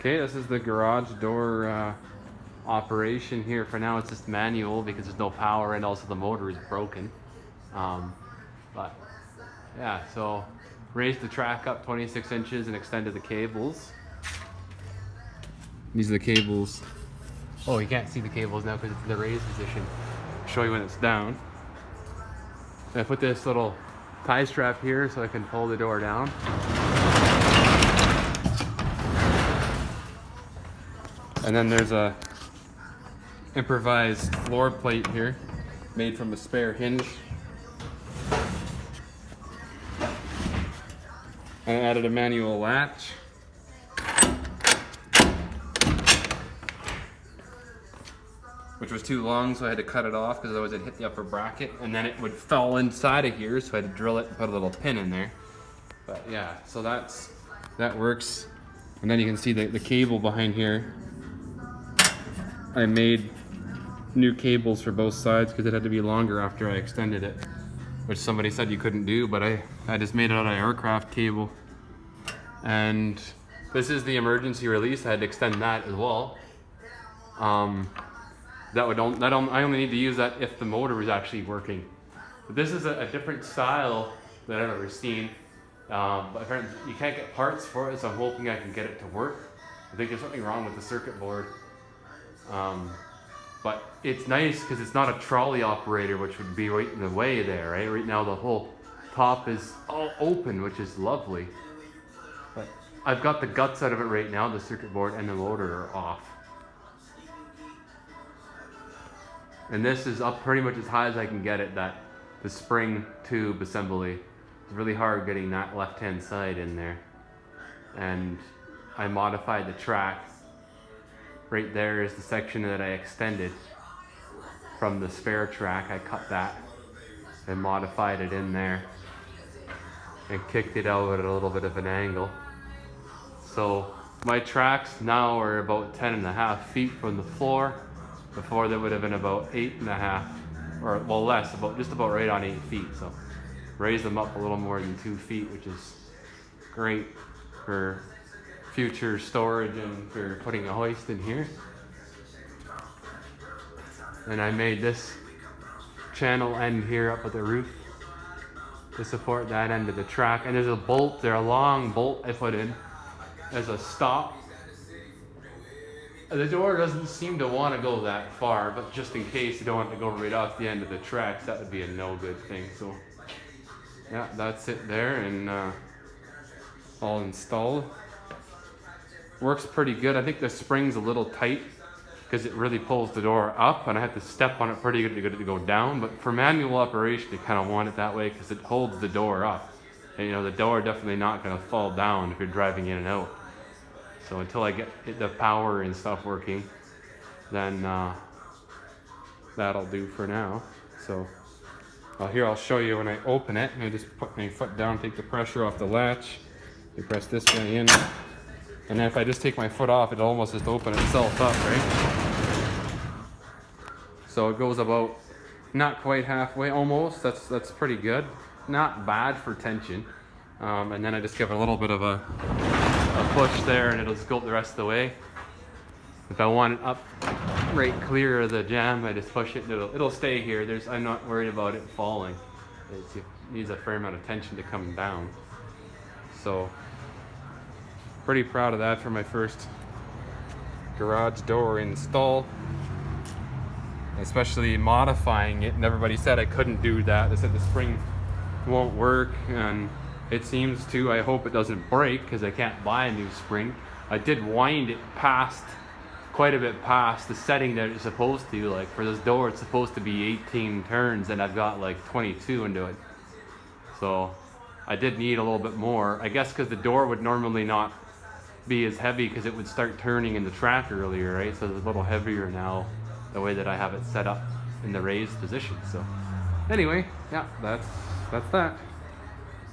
Okay, this is the garage door operation here. For now it's just manual because there's no power and also the motor is broken. But yeah, so raised the track up 26 inches and extended the cables. These are the cables. Oh, you can't see the cables now because it's in the raised position. I'll show you when it's down. And I put this little tie strap here so I can pull the door down. And then there's a improvised floor plate here made from a spare hinge. I added a manual latch. Which was too long, so I had to cut it off because otherwise it'd hit the upper bracket and then it would fall inside of here, so I had to drill it and put a little pin in there. But yeah, so that works. And then you can see the cable behind here. I made new cables for both sides because it had to be longer after I extended it, which somebody said you couldn't do, but I just made it out of aircraft cable. And this is the emergency release. I had to extend that as well. I only need to use that if the motor was actually working. But this is a different style that I've ever seen. But apparently you can't get parts for it, so I'm hoping I can get it to work. I think there's something wrong with the circuit board. But it's nice because it's not a trolley operator, which would be right in the way there, right? Right now the whole top is all open, which is lovely. But I've got the guts out of it right now. The circuit board and the motor are off. And this is up pretty much as high as I can get it, the spring tube assembly. It's really hard getting that left-hand side in there. And I modified the track. Right there is the section that I extended from the spare track. I cut that and modified it in there and kicked it out at a little bit of an angle. So my tracks now are about 10.5 feet from the floor. Before they would have been about 8.5, or well less, just about right on 8 feet. So raise them up a little more than 2 feet, which is great for future storage and for putting a hoist in here. And I made this channel end here up at the roof to support that end of the track. And there's a bolt there, a long bolt I put in as a stop. The door doesn't seem to want to go that far, but just in case you don't want it to go right off the end of the tracks, that would be a no good thing. So yeah, that's it there, and all installed. Works pretty good. I think the spring's a little tight because it really pulls the door up, and I have to step on it pretty good to get it to go down. But for manual operation, you kind of want it that way because it holds the door up. And you know, the door definitely not going to fall down if you're driving in and out. So until I get the power and stuff working, then that'll do for now. So here I'll show you when I open it. I just put my foot down, take the pressure off the latch. You press this guy in. And then if I just take my foot off, it'll almost just open itself up, right? So it goes about not quite halfway, almost. That's pretty good. Not bad for tension. And then I just give it a little bit of a push there and it'll scope the rest of the way. If I want it up right clear of the jam, I just push it and it'll stay here. I'm not worried about it falling. It needs a fair amount of tension to come down. So pretty proud of that for my first garage door install. Especially modifying it, and everybody said I couldn't do that. They said the spring won't work, and it seems to. I hope it doesn't break because I can't buy a new spring. I did wind it quite a bit past the setting that it's supposed to. Like for this door, it's supposed to be 18 turns, and I've got like 22 into it. So I did need a little bit more. I guess because the door would normally not be as heavy because it would start turning in the track earlier, right? So it's a little heavier now, the way that I have it set up in the raised position. So anyway, yeah, that's that.